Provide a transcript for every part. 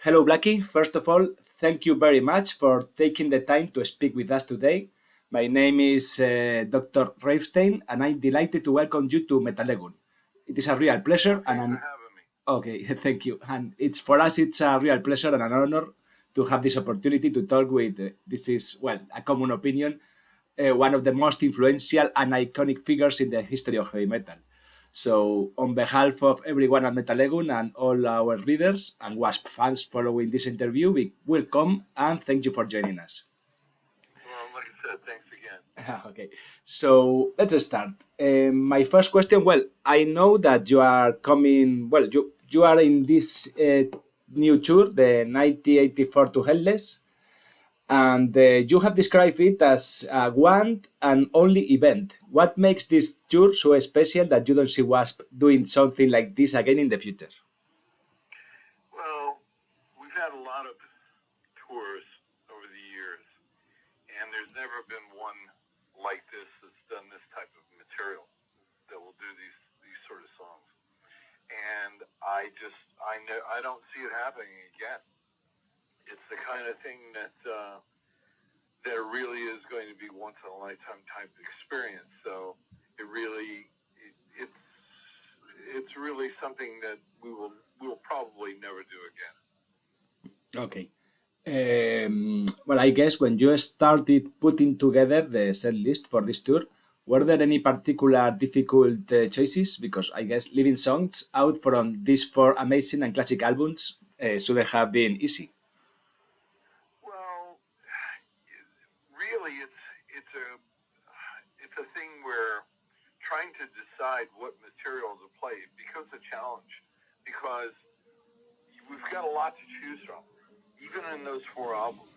Hello, Blackie. First of all, thank you very much for taking the time to speak with us today. My name is Dr. Reifstein, and I'm delighted to welcome you to Metalegun. It is a real pleasure, Thanks for having me. okay, thank you. And it's for us, it's a real pleasure and an honor to have this opportunity to talk with. This is well, a common opinion, one of the most influential and iconic figures in the history of heavy metal. So, on behalf of everyone at Metalegun and all our readers and W.A.S.P fans following this interview, we welcome and thank you for joining us. Well, like I said, thanks again. Okay, so let's start. My first question. Well, I know that you are coming. Well, you are in this new tour, the 1984 to Headless, and you have described it as a one and only event. What makes this tour so special that you don't see W.A.S.P doing something like this again in the future? Well, we've had a lot of tours over the years, and there's never been one like this that's done this type of material that will do these sort of songs. And I don't see it happening again. It's the kind of thing that that really is going to be once in a lifetime type experience. So it really it's really something that we will probably never do again. Okay. Well, I guess when you started putting together the set list for this tour, were there any particular difficult choices? Because I guess leaving songs out from these four amazing and classic albums shouldn't have been easy. Well, really, it's a thing where trying to decide what material to play becomes a challenge because we've got a lot to choose from, even in those four albums.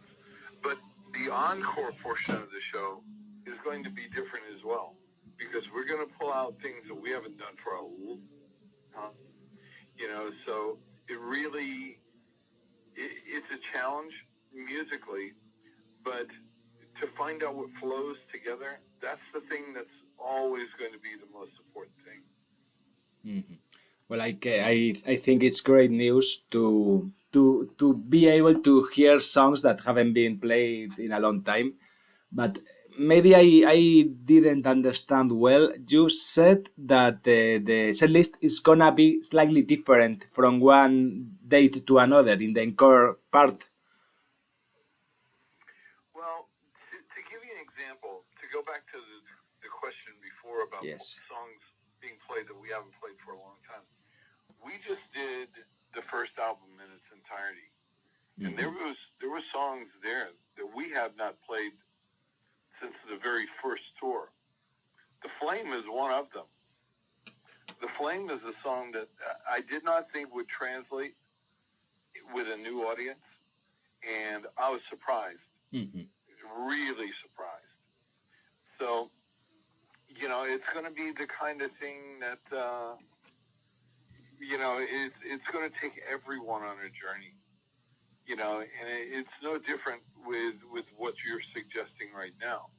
But the encore portion of the show is going to be different as well because we're going to pull out things that we haven't done for a long time. So it really it's a challenge musically, but to find out what flows together, that's the thing that's always going to be the most important thing. Mm-hmm. Well, I think it's great news to be able to hear songs that haven't been played in a long time. But maybe I didn't understand well. You said that the set list is gonna be slightly different from one date to another in the encore part. Well, to give you an example, to go back to the question before about Yes. songs being played that we haven't played for a long time, we just did the first album in its entirety, and there were songs there that we have not played since the very first tour. The Flame is one of them. The Flame is a song that I did not think would translate with a new audience, and I was surprised, really surprised. So, it's going to be the kind of thing that, it's going to take everyone on a journey, and it's no different with what you're suggesting right now,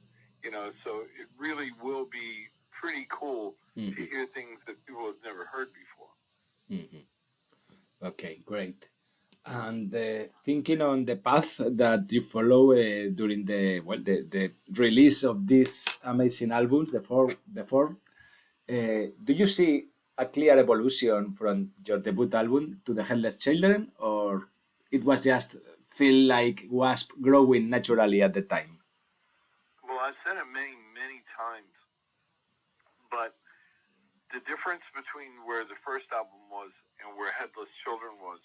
so it really will be pretty cool to hear things that people have never heard before. Okay, great. And thinking on the path that you follow during the release of these amazing albums, do you see a clear evolution from your debut album to the Headless Children, or it was just feel like was growing naturally at the time? Well, I've said it many, many times, but the difference between where the first album was and where Headless Children was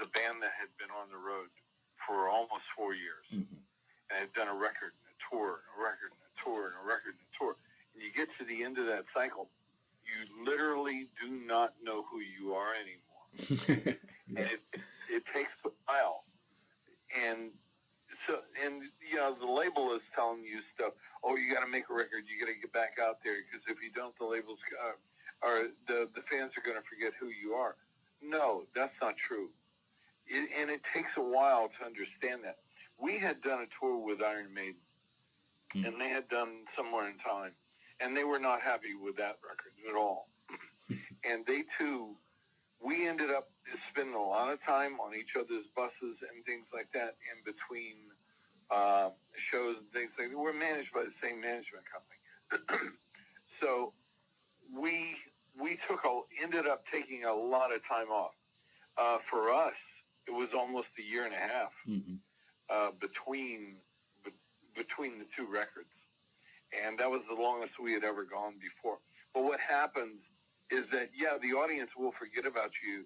a band that had been on the road for almost 4 years and had done a record and a tour and a record and a tour and a record and a tour. And you get to the end of that cycle, you literally do not know who you are anymore. And it takes a while. And so, the label is telling you stuff. Oh, you got to make a record. You got to get back out there because if you don't, the labels or the fans are going to forget who you are. No, that's not true. And it takes a while to understand that. We had done a tour with Iron Maiden, and they had done Somewhere in Time, and they were not happy with that record at all. And they too we ended up spending a lot of time on each other's buses and things like that in between shows and things like that. We're managed by the same management company. So we ended up taking a lot of time off. For us, it was almost a year and a half between the two records, and that was the longest we had ever gone before. But what happens is that the audience will forget about you,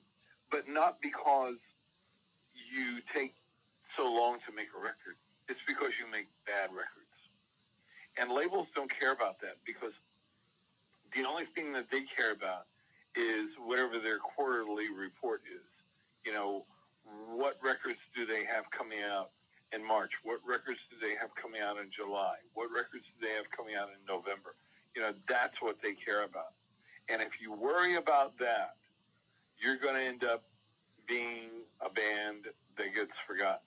but not because you take so long to make a record. It's because you make bad records, and labels don't care about that, because the only thing that they care about is whatever their quarterly report is. You know, what records do they have coming out in March? What records do they have coming out in July? What records do they have coming out in November? You know, that's what they care about. And if you worry about that, you're going to end up being a band that gets forgotten.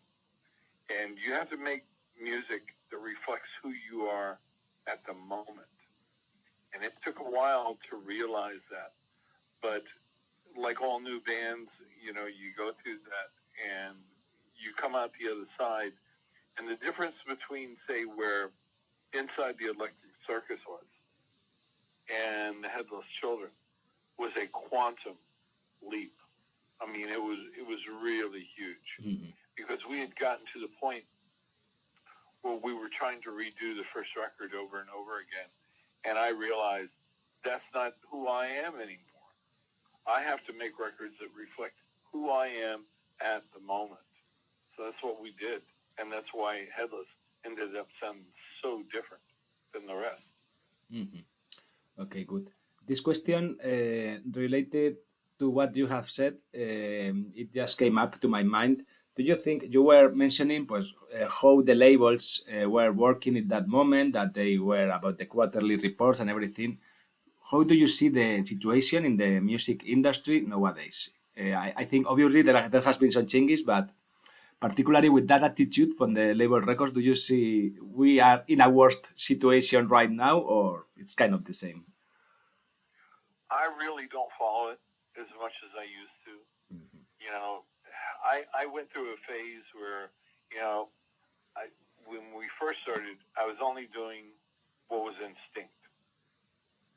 And you have to make music that reflects who you are at the moment. And it took a while to realize that. But like all new bands, you know, you go through that and you come out the other side. And the difference between, say, where Inside the Electric Circus was and the Headless Children was a quantum leap. I mean, it was really huge, because we had gotten to the point where we were trying to redo the first record over and over again. And I realized that's not who I am anymore. I have to make records that reflect who I am at the moment. So that's what we did. And that's why Headless ended up sounding so different than the rest. Okay, good. This question related to what you have said, it just came up to my mind. Do you think you were mentioning how the labels were working at that moment, that they were about the quarterly reports and everything? How do you see the situation in the music industry nowadays? I think obviously there has been some changes, but particularly with that attitude from the label records, do you see we are in a worst situation right now, or it's kind of the same? I really don't follow it as much as I used to. You know, I went through a phase where, you know, when we first started, I was only doing what was instinct.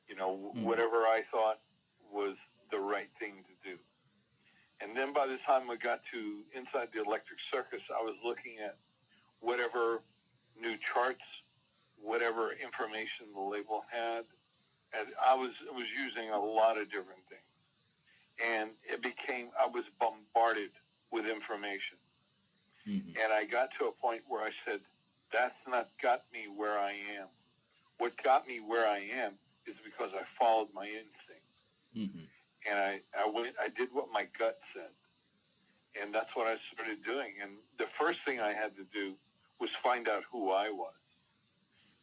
You know, whatever I thought was the right thing to do. And then by the time we got to Inside the Electric Circus, I was looking at whatever new charts, whatever information the label had. And I was using a lot of different things. And I was bombarded with information. And I got to a point where I said, that's not got me where I am. What got me where I am is because I followed my instinct. And I did what my gut said. And that's what I started doing. And the first thing I had to do was find out who I was.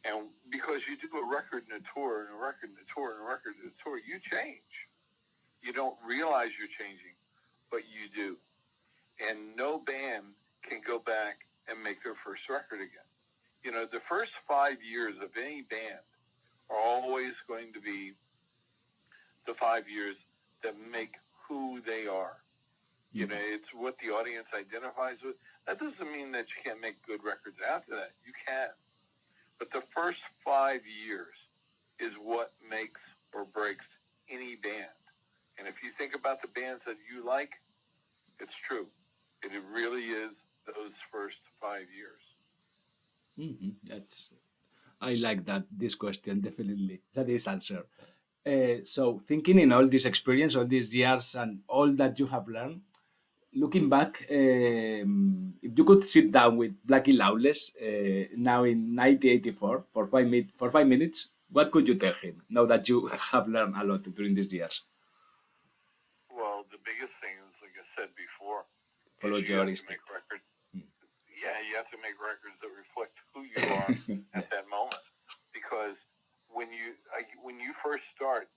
And because you do a record and a tour and a record and a tour and a record and a tour, you change. You don't realize you're changing, but you do. And no band can go back and make their first record again. You know, the first 5 years of any band are always going to be the 5 years that make who they are. You know, it's what the audience identifies with. That doesn't mean that you can't make good records after that. You can. But the first 5 years is what makes or breaks any band. And if you think about the bands that you like, it's true. It really is those first 5 years. I like that, this question, definitely. This answer. So thinking in all this experience, all these years and all that you have learned, looking back, if you could sit down with Blackie Lawless now in 1984 for 5 minutes, what could you tell him now that you have learned a lot during these years? Well, the biggest thing is, like I said before, Follow is you your have to instinct. make records. Yeah, you have to make records that reflect who you are at that moment. Because when you first start,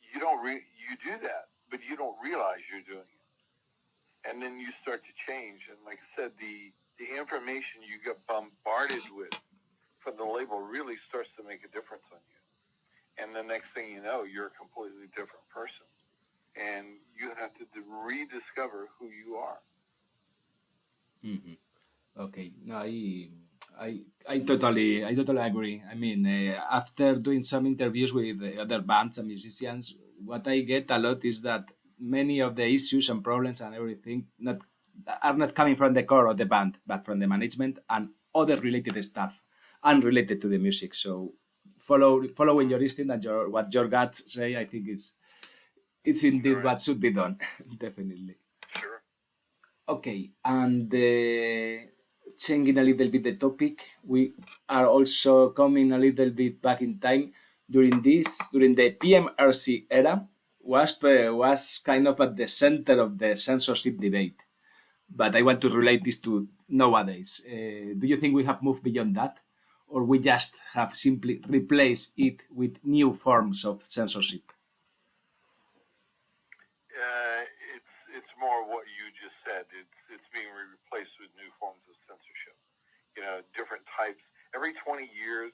you do that, but you don't realize you're doing it. And then you start to change. And like I said, the information you get bombarded with from the label really starts to make a difference on you. And the next thing you know, you're a completely different person. And you have rediscover who you are. Mm-hmm. Okay, no, I totally agree. I mean, after doing some interviews with other bands and musicians, what I get a lot is that many of the issues and problems and everything are not coming from the core of the band, but from the management and other related stuff unrelated to the music. So following your instinct and what your guts say, I think it's indeed Right. what should be done. Definitely. Sure. Okay, and changing a little bit the topic, we are also coming a little bit back in time. During the PMRC era, W.A.S.P was kind of at the center of the censorship debate. But I want to relate this to nowadays. Do you think we have moved beyond that? Or we just have simply replaced it with new forms of censorship? It's more what you just said. It's being replaced with new forms of censorship. Different types. Every 20 years,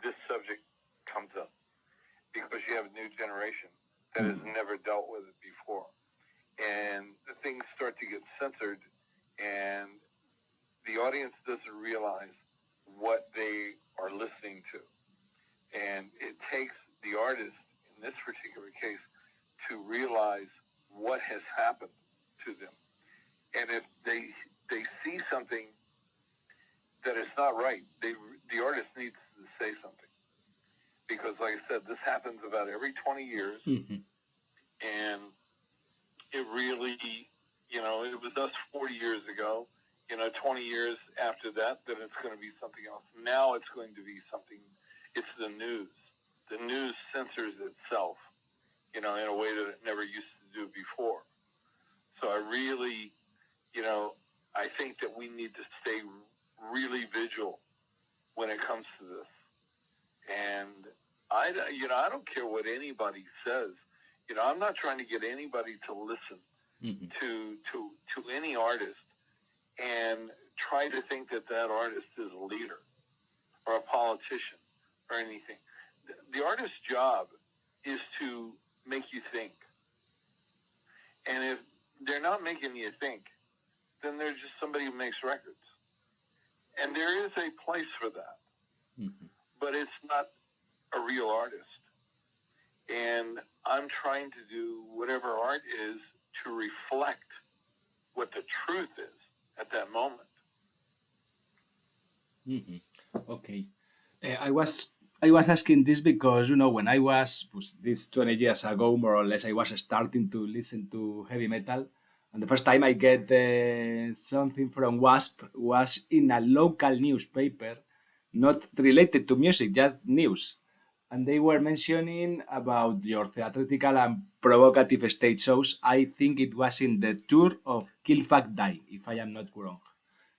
this subject comes up because you have a new generation that has never dealt with it before, and the things start to get censored, and the audience doesn't realize what they are listening to, and it takes the artist in this particular case to realize what has happened to them. And if they see something that is not right, the artist needs to say something. Because, like I said, this happens about every 20 years. Mm-hmm. And it really, it was us 40 years ago. 20 years after that, then it's going to be something else. Now it's going to be something, it's the news. The news censors itself, in a way that it never used to do before. So I really, I think that we need to stay really vigilant when it comes to this. And I don't care what anybody says. I'm not trying to get anybody to listen to any artist and try to think that artist is a leader or a politician or anything. The artist's job is to make you think. And if they're not making you think, then they're just somebody who makes records. And there is a place for that. Mm-hmm. But it's not a real artist. And I'm trying to do whatever art is to reflect what the truth is at that moment. Mm-hmm. Okay. I was asking this because when I was this 20 years ago, more or less, I was starting to listen to heavy metal, and the first time I get something from W.A.S.P was in a local newspaper, not related to music, just news, and they were mentioning about your theatrical and provocative stage shows. I think it was in the tour of Kill Fuck Die, if I am not wrong,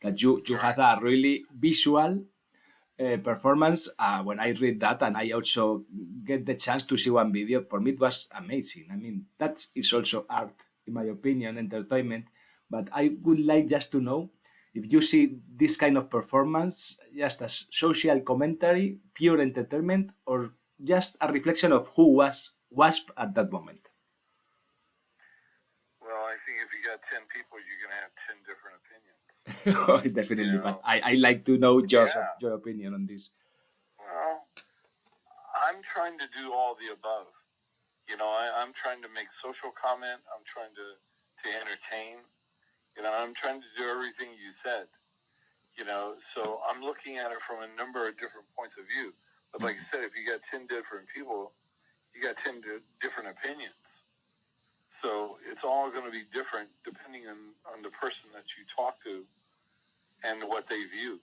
that you had a really visual performance. When I read that and I also get the chance to see one video, for me it was amazing. I mean, that is also art, in my opinion, entertainment. But I would like just to know if you see this kind of performance just as social commentary, pure entertainment, or just a reflection of who was W.A.S.P at that moment. Well, I think if you got 10 people, you're going to have 10 different opinions. Definitely, but I like to know your opinion on this. Well, I'm trying to do all the above. I'm trying to make social comment. I'm trying to entertain. I'm trying to do everything you said. So I'm looking at it from a number of different points of view. But like I said, if you got 10 different people, you got 10 different opinions. So it's all going to be different depending on the person that you talk to and what they view.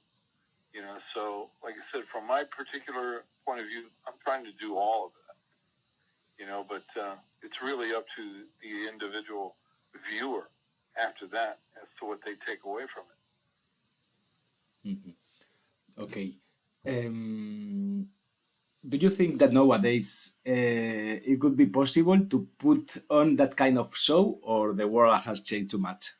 So like I said, from my particular point of view, I'm trying to do all of that. But it's really up to the individual viewer after that as to what they take away from it. Mm-hmm. Okay. Do you think that nowadays it could be possible to put on that kind of show, or the world has changed too much?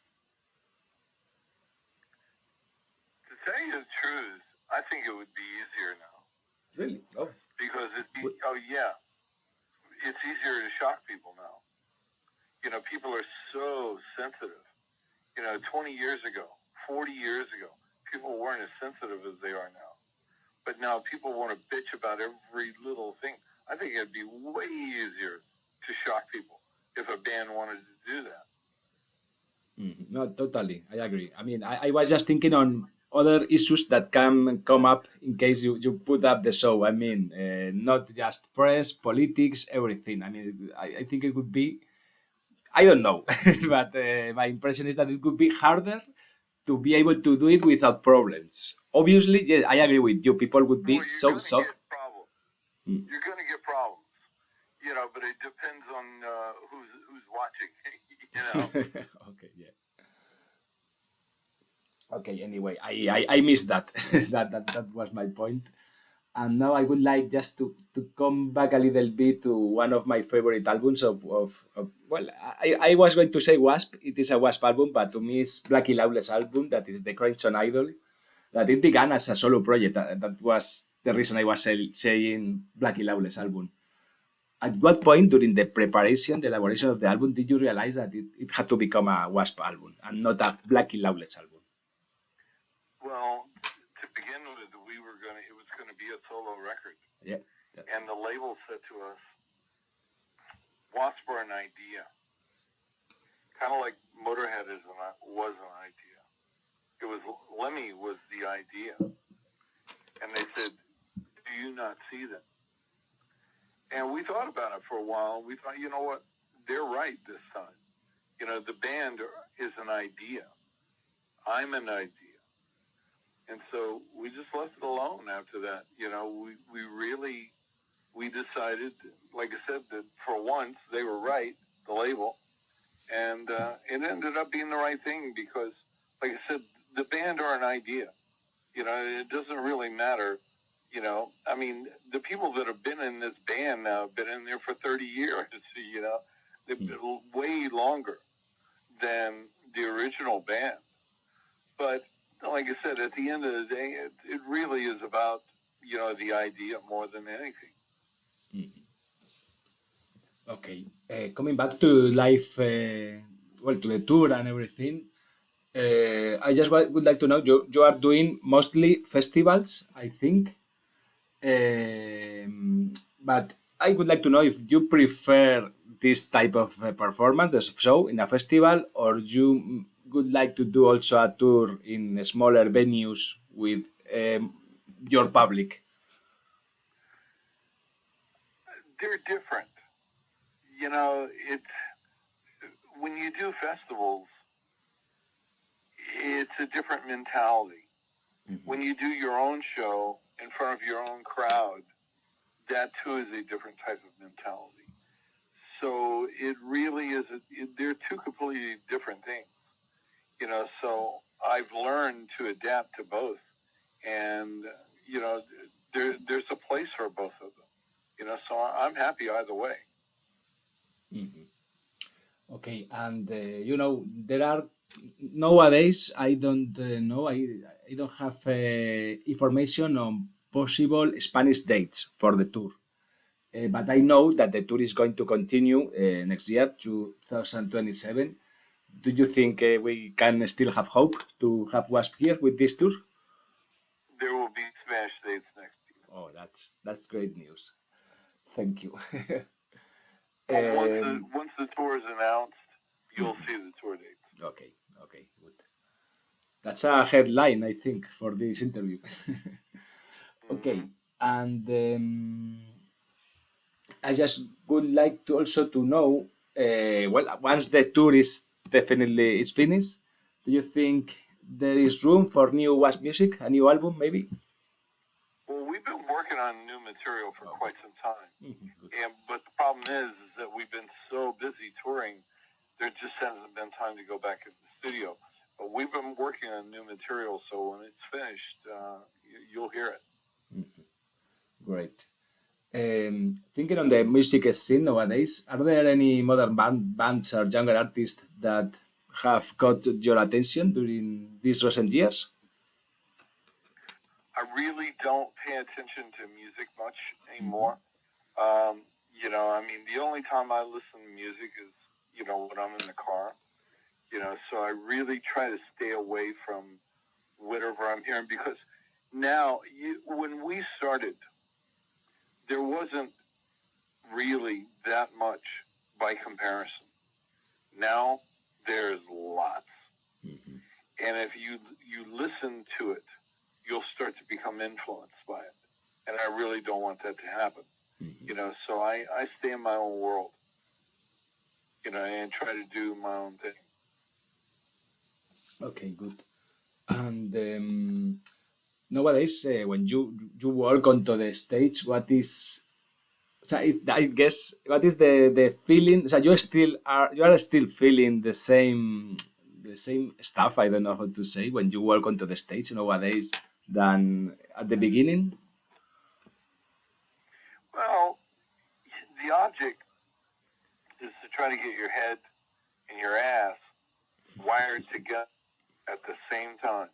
To tell you the truth, I think it would be easier now. Really? Oh. Because it's easier to shock people now. You know, people are so sensitive. You know, 20 years ago, 40 years ago, people weren't as sensitive as they are now. But now people want to bitch about every little thing. I think it'd be way easier to shock people if a band wanted to do that. No, totally. I agree. I mean, I was just thinking on other issues that can come up in case you put up the show. I mean, not just press, politics, everything. I mean, I think it would be, I don't know, but my impression is that it could be harder to be able to do it without problems. Obviously, yes, I agree with you. People would be Well, you're so going to shocked. get problems. You're going to get problems. You know, but it depends on who's watching. You know. Okay, yeah. Okay, anyway, I missed that. That was my point. And now I would like just to come back a little bit to one of my favorite albums of well, I was going to say W.A.S.P. It is a W.A.S.P. album, but to me it's Blackie Lawless album, that is the Crimson Idol, that it began as a solo project. That was the reason I was saying Blackie Lawless album. At what point during the preparation, the elaboration of the album, did you realize that it had to become a W.A.S.P. album and not a Blackie Lawless album? Well, to begin with, it was going to be a solo record. Yeah. And the label said to us, W.A.S.P. were an idea. Kind of like Motorhead was an idea. It was, Lemmy was the idea. And they said, do you not see that? And we thought about it for a while. We thought, you know what? They're right this time. You know, the band is an idea. I'm an idea. And so we just left it alone after that. You know, we decided, like I said, that for once they were right, the label. And it ended up being the right thing because, like I said, the band are an idea. You know, it doesn't really matter. You know, I mean, the people that have been in this band now have been in there for 30 years, you know. They've been way longer than the original band. But like I said, at the end of the day, it really is about, you know, the idea more than anything. Okay. Coming back to life, well, to the tour and everything, I just would like to know, you are doing mostly festivals, I think. But I would like to know if you prefer this type of performance, the show in a festival, or you would like to do also a tour in smaller venues with your public. They're different. You know, when you do festivals, it's a different mentality. When you do your own show in front of your own crowd, that too is a different type of mentality. So it really is, they're two completely different things. You know, so I've learned to adapt to both. And, you know, there's a place for both of them. You know, so I'm happy either way. Okay, and you know there are nowadays. I don't know. I don't have information on possible Spanish dates for the tour. But I know that the tour is going to continue next year, 2027. Do you think we can still have hope to have W.A.S.P here with this tour? There will be Smash dates next year. Oh, that's great news. Thank you. Once the tour is announced, you'll see the tour dates. Okay, okay, good. That's a headline, I think, for this interview. Okay, and I just would like to also to know, well, once the tour is definitely it's finished, do you think there is room for new W.A.S.P music, a new album, maybe? Well, we've been working on new material for quite some time. Good. But the problem is that we've been so busy touring, there just hasn't been time to go back into the studio. But we've been working on new material, so when it's finished, you'll hear it. Great. Thinking on the music scene nowadays, are there any modern bands or younger artists that have caught your attention during these recent years? I really don't pay attention to music much anymore. You know, I mean, the only time I listen to music is, you know, when I'm in the car. So I really try to stay away from whatever I'm hearing, because now, when we started, there wasn't really that much by comparison. Now there's lots. Mm-hmm. And if you listen to it, you'll start to become influenced by it. And I really don't want that to happen. Mm-hmm. So I stay in my own world, and try to do my own thing. Okay, good. And nowadays, when you walk onto the stage, what is, so I guess, what is the feeling? So you are still feeling the same stuff. I don't know how to say, when you walk onto the stage nowadays than at the beginning. Well, the object is to try to get your head and your ass wired together at the same time.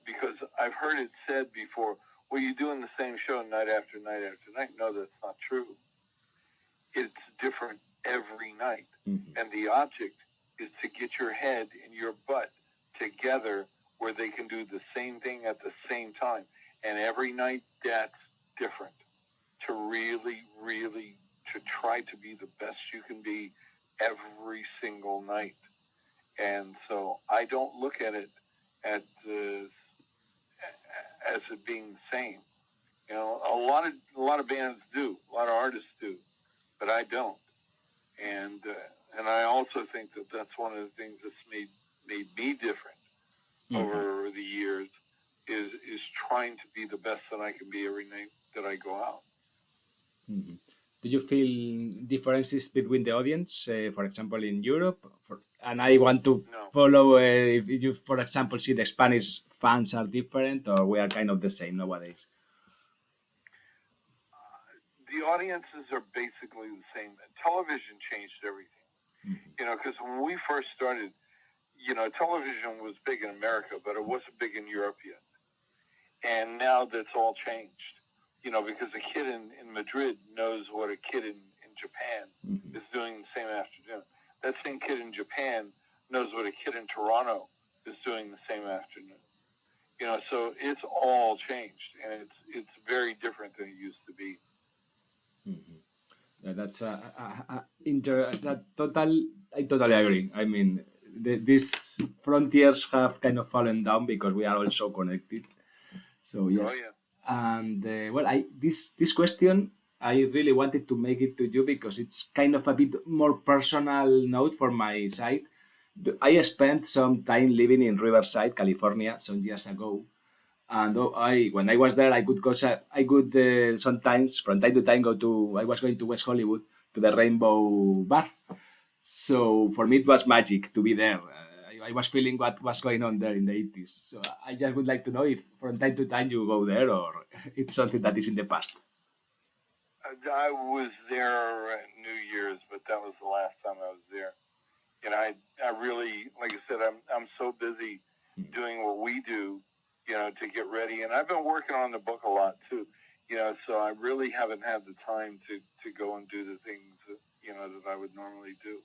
Because I've heard it said before, well, you're doing the same show night after night after night. No, that's not true. It's different every night. Mm-hmm. And the object is to get your head and your butt together where they can do the same thing at the same time. And every night, that's different. To really, really, to try to be the best you can be every single night. And so I don't look at it as it being the same. A lot of bands do, a lot of artists do, but I don't. And I also think that that's one of the things that's made me different over the years, is trying to be the best that I can be every night that I go out. Mm-hmm. Do you feel differences between the audience, for example, in Europe? And I want to follow if you, for example, see the Spanish fans are different, or we are kind of the same nowadays. The audiences are basically the same. Television changed everything. Because when we first started, television was big in America, but it wasn't big in Europe yet. And now that's all changed. Because a kid in Madrid knows what a kid in Japan is doing the same afternoon. That same kid in Japan knows what a kid in Toronto is doing the same afternoon. So it's all changed, and it's very different than it used to be. Mm-hmm. That's I totally agree. I mean, these frontiers have kind of fallen down because we are all so connected. So yes. Oh, yeah. And well, this question, I really wanted to make it to you because it's kind of a bit more personal note for my side. I spent some time living in Riverside, California, some years ago, and when I was there, I could go. I could sometimes, from time to time, go to. I was going to West Hollywood to the Rainbow Bar. So for me, it was magic to be there. I was feeling what was going on there in the 80s. So I just would like to know if from time to time you go there, or it's something that is in the past. I was there at New Year's, but that was the last time I was there. I really, like I said, I'm so busy doing what we do, to get ready. And I've been working on the book a lot too, so I really haven't had the time to go and do the things that, that I would normally do.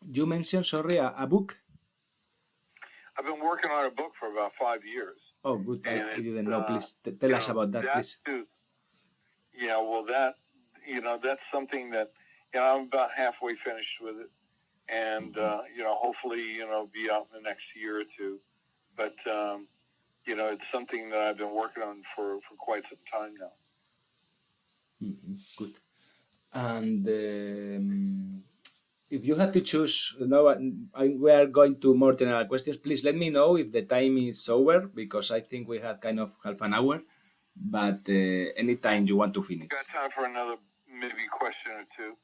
You mentioned, sorry, a book? I've been working on a book for about 5 years. Oh, good. And I didn't know. Please tell us about that, please. Too, well, that's something that, I'm about halfway finished with it. And, hopefully, be out in the next year or two. But, it's something that I've been working on for quite some time now. Mm-hmm. Good. And if you have to choose, we are going to more general questions. Please let me know if the time is over, because I think we have kind of half an hour. But anytime you want to finish. Got time for another maybe question or two.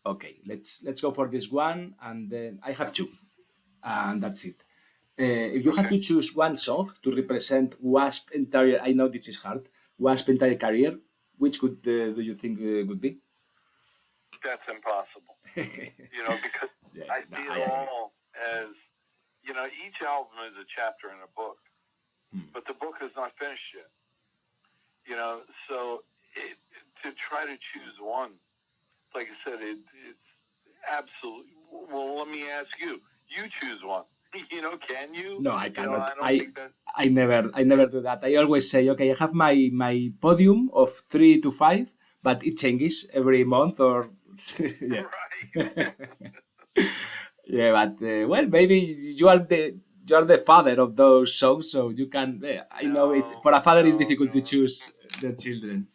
Okay, let's go for this one, and then I have two, and that's it. If you have to choose one song to represent W.A.S.P entire, I know this is hard, W.A.S.P entire career, which could do you think would be? That's impossible. Because I see it all as, each album is a chapter in a book, but the book is not finished yet. So to try to choose one, like I said, Absolutely. Well, let me ask you. You choose one. Can you? No, I cannot. I don't think that. I never do that. I always say, okay, I have my podium of 3 to 5, but it changes every month or yeah. Right. Yeah, but well, maybe you are the father of those songs, so you can. Yeah, I know it's for a father it's difficult to choose the children.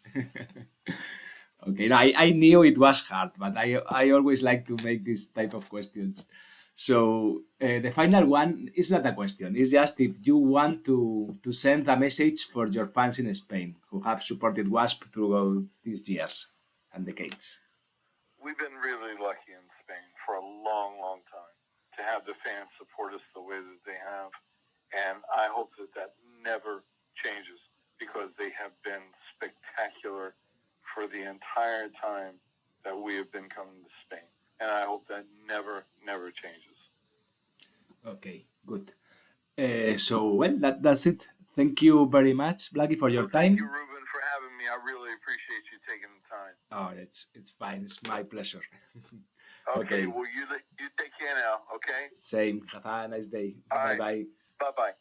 Okay, no, I knew it was hard, but I always like to make this type of questions. So the final one is not a question. It's just if you want to send a message for your fans in Spain who have supported W.A.S.P throughout these years and decades. We've been really lucky in Spain for a long, long time to have the fans support us the way that they have. And I hope that never changes because they have been spectacular for the entire time that we have been coming to Spain. And I hope that never, never changes. Okay, good. So, well, that's it. Thank you very much, Blackie, for your time. Thank you, Ruben, for having me. I really appreciate you taking the time. Oh, it's fine. It's my pleasure. Okay, well, you take care now, okay? Same. Have a nice day. All Bye right. bye. Bye-bye.